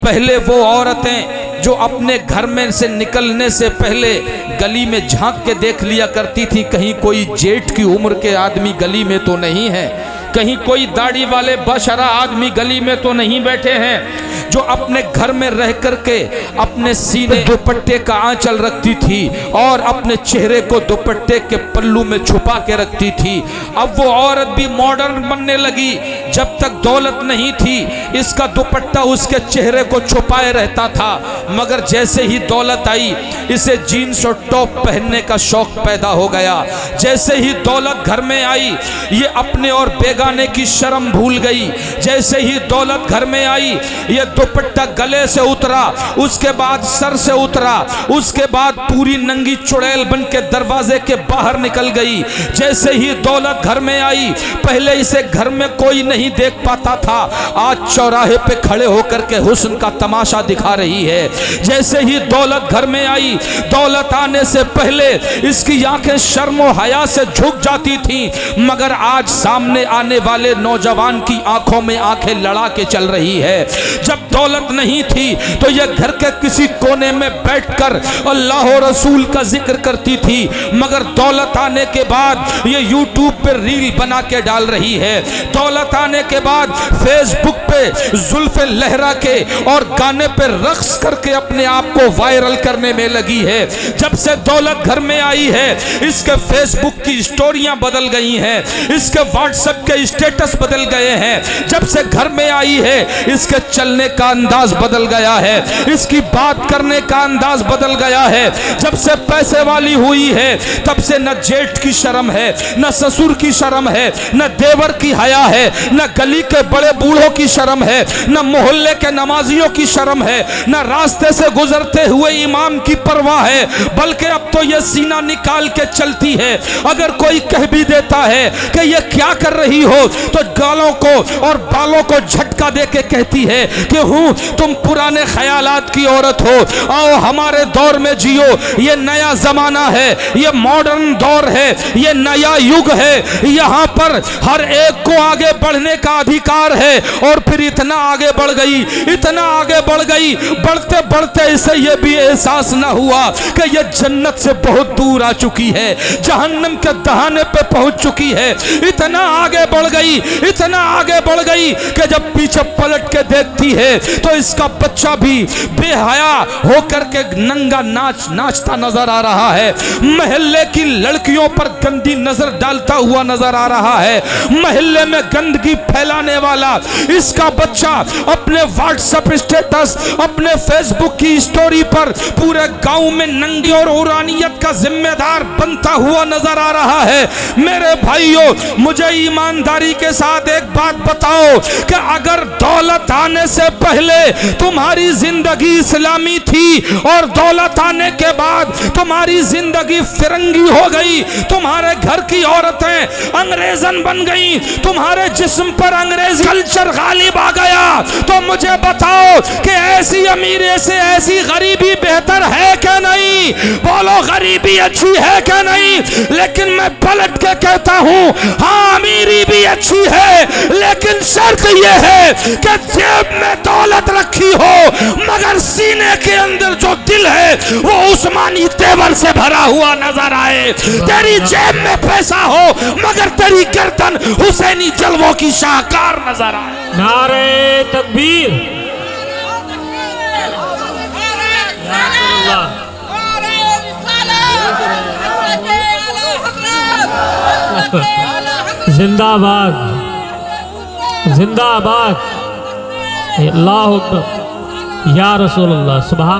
پہلے وہ عورتیں جو اپنے گھر میں سے نکلنے سے پہلے گلی میں جھانک کے دیکھ لیا کرتی تھی کہیں کوئی جیٹھ کی عمر کے آدمی گلی میں تو نہیں ہے، کہیں کوئی داڑھی والے بشرا آدمی گلی میں تو نہیں بیٹھے ہیں، جو اپنے گھر میں رہ کر کے اپنے سینے دوپٹے کا آنچل رکھتی تھی اور اپنے چہرے کو دوپٹے کے پلو میں چھپا کے رکھتی تھی۔ اب وہ عورت بھی ماڈرن بننے لگی، جب تک دولت نہیں تھی اس کا دوپٹہ اس کے چہرے کو چھپائے رہتا تھا، مگر جیسے ہی دولت آئی اسے جینس اور ٹاپ پہننے کا شوق پیدا ہو گیا۔ جیسے ہی دولت گھر میں آئی یہ اپنے اور بیگانے کی شرم بھول گئی۔ جیسے ہی دولت گھر میں آئی یہ دوپٹہ گلے سے اترا، اس کے بعد سر سے اترا، اس کے بعد پوری ننگی چڑیل بن کے دروازے کے باہر نکل گئی۔ جیسے ہی دولت گھر میں آئی پہلے اسے گھر میں کوئی نہیں دیکھ پاتا تھا، آج چوراہے پہ کھڑے ہو کر کے حسن کا تماشا دکھا رہی ہے۔ جیسے ہی دولت گھر میں آئی دولت آنے سے پہلے اس کی آنکھیں شرم و حیا سے جھک جاتی تھیں، مگر آج سامنے آنے والے نوجوان کی آنکھوں میں آنکھیں لڑا کے چل رہی ہے۔ جب دولت نہیں تھی تو یہ گھر کے کسی کونے میں بیٹھ کر اللہ و رسول کا ذکر کرتی تھی، مگر دولت آنے کے بعد یہ یوٹیوب پہ ریل بنا کے ڈال رہی ہے۔ دولت آنے کے بعد فیس بک پہ زلفیں لہرا کے اور گانے پہ رقص کر کے اپنے آپ کو وائرل کرنے میں لگی ہے۔ جب سے دولت گھر میں آئی ہے اس کے فیس بک کی سٹوریاں بدل گئی ہیں، اس کے واٹس ایپ کے اسٹیٹس بدل گئے ہیں۔ جب سے گھر میں آئی ہے اس کے چلنے کا انداز بدل گیا ہے، اس کی بات کرنے کا انداز بدل گیا ہے۔ جب سے پیسے والی ہوئی ہے تب سے نہ جیٹھ کی شرم ہے، نہ سسر کی شرم ہے، نہ دیور کی حیا ہے، نہ گلی کے بڑے بوڑھوں کی شرم ہے، نہ محلے کے نمازیوں کی شرم ہے، نہ راستے سے گزرتے ہوئے امام کی پرواہ ہے، بلکہ اب تو یہ سینہ نکال کے چلتی ہے۔ اگر کوئی کہہ بھی دیتا ہے کہ یہ کیا کر رہی ہو تو گالوں کو اور بالوں کو جھٹکا دے کے کہتی ہے کہ ہوں تم پرانے خیالات کی عورت ہو، آؤ ہمارے دور میں جیو، یہ نیا زمانہ ہے، یہ ماڈرن دور ہے، یہ نیا یگ ہے، یہاں پر ہر ایک کو آگے بڑھنے کا ادھیکار ہے۔ اور پھر اتنا آگے بڑھ گئی، اتنا آگے بڑھ گئی، بڑھتے بڑھتے اسے یہ بھی احساس نہ ہوا کہ یہ جنت سے بہت دور آ چکی ہے، جہنم کے دہانے پہ پہنچ چکی ہے۔ اتنا آگے بڑھ گئی، اتنا آگے بڑھ گئی کہ جب پیچھے پلٹ کے دیکھتی ہے تو اس کا بچہ بھی بے حیا ہو کر کے ننگا ناچتا نظر آ رہا ہے، محلے کی لڑکیوں پر گندی نظر ڈالتا ہوا نظر آ رہا ہے، محلے میں گندگی پھیلانے والا اس کا بچہ اپنے واٹس ایپ اسٹیٹس، اپنے فیس بک کی سٹوری پر پورے گاؤں میں ننگی اور عورانیت کا ذمہ دار بنتا ہوا نظر آ رہا ہے۔ میرے بھائیوں مجھے ایمانداری کے ساتھ ایک بات بتاؤ کہ اگر دولت آنے سے پہلے تمہاری زندگی اسلامی تھی اور دولت آنے کے بعد تمہاری زندگی فرنگی ہو گئی، تمہارے گھر کی عورتیں انگریزن بن گئی، تمہارے جسم پر انگریزی کلچر غالب آ گیا، تو مجھے بتاؤ کہ ایسی امیری سے ایسی غریبی بہتر ہے کہ نہیں؟ بولو غریبی اچھی ہے کہ نہیں؟ لیکن میں پلٹ کے کہتا ہوں ہاں امیری بھی اچھی ہے، لیکن شرط یہ ہے کہ جیب میں دولت رکھی ہو مگر سینے کے اندر جو دل ہے وہ عثمانی تیور سے بھرا ہوا نظر آئے۔ تیری جیب میں پیسہ ہو مگر تیری گردن حسینی جلووں کی شاہکار نظر آئے۔ نعرہ تکبیر، زندہ آباد، زندہ آباد، اللہ اکبر، یا رسول اللہ، سبحان